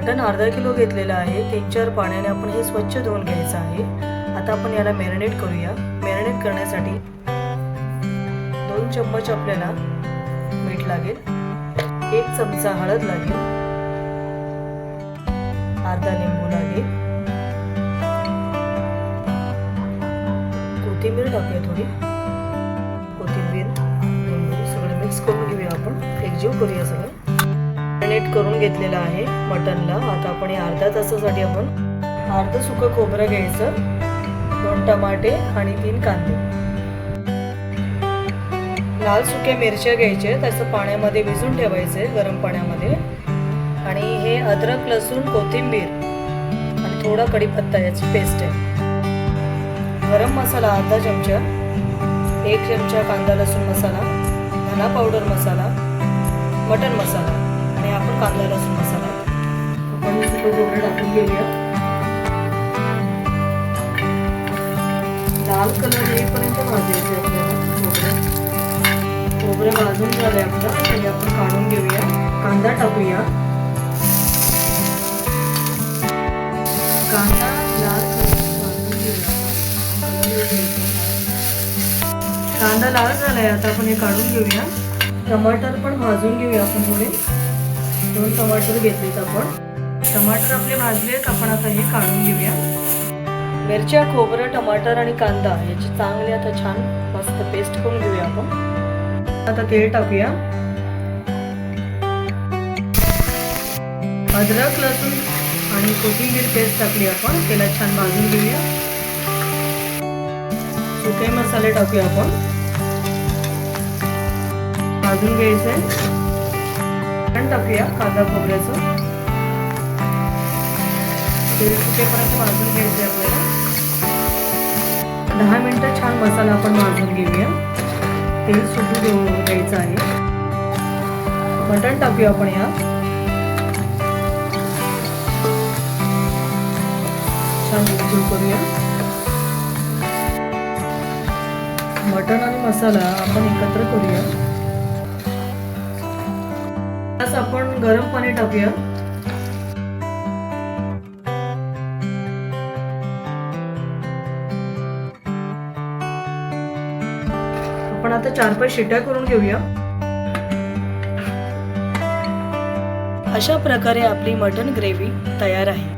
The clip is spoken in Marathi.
मटण अर्धा किलो घेतलेलं आहे. 3-4 पाण्याने आपण हे स्वच्छ धुवून घ्यायचं आहे. आता आपण याला मॅरिनेट करूया. मॅरिनेट करण्यासाठी 2 चम्मच आपल्याला मीठ लागेल, 1 चमचा हळद लागेल, अर्धा लिंबू लागेल, कोथिंबीर टाकूया थोडी, कोथिंबीर लिंबू सगळं मिक्स करून घेऊया. आपण एकजीव करूया सगळं. मॅरिनेट करून घेतलेलं आहे मटनला. आता आपण या अर्ध्या तासासाठी आपण अर्ध सुकं खोबरं घ्यायचं, 2 टमाटे आणि 3 कांदे, लाल सुक्या मिरच्या घ्यायच्या, त्याचं पाण्यामध्ये भिजून ठेवायचे गरम पाण्यामध्ये, आणि हे अद्रक लसूण कोथिंबीर आणि थोडा कढीपत्ता याची पेस्ट आहे. गरम मसाला अर्धा चमचा, 1 चमचा कांदा लसूण मसाला, धना पावडर मसाला, मटन मसाला आणि आपण कांदा लसूण मसाला. आपण सुकं खोबरं टाकून घेऊया. लाल कलर येईपर्यंत भाजायचे आपल्याला. खोबरं भाजून झालंय आपलं, तरी आपण काढून घेऊया. कांदा टाकूया. कांदा लाल भाजून घेऊया. कांदा लाल झालाय, आता आपण हे काढून घेऊया. टमाटर पण भाजून घेऊया आपण थोडे. 2 टमाटर घेतलेत आपण. टमाटर आपले भाजलेत, आपण आता हे काढून घेऊया. मिरच्या, खोबरं, टमाटर आणि कांदा याची चांगली आता छान मस्त पेस्ट करून घेऊया आपण. आता तेल टाकूया. अद्रक लसूण आणि कोथिंबीर पेस्ट टाकली आपण. त्याला छान भाजून घेऊया. सुके मसाले टाकूया आपण, भाजून घ्यायचंय. पण टाकूया कांदा खोबऱ्याचं. तेल सुटेपर्यंत भाजून घ्यायचंय आपल्याला. 10 मिनिटं छान मसाला आपण भाजून घेऊया. तेल सुटू द्यायचं आहे. मटण टाकूया आपण या. छान मिक्स करूया. मटण आणि मसाला आपण एकत्र करूया. आज आपण गरम पाणी टाकूया. आपण आता 4-5 शिट्या करून घेऊया. अशा प्रकारे आपली मटण ग्रेव्ही तयार आहे.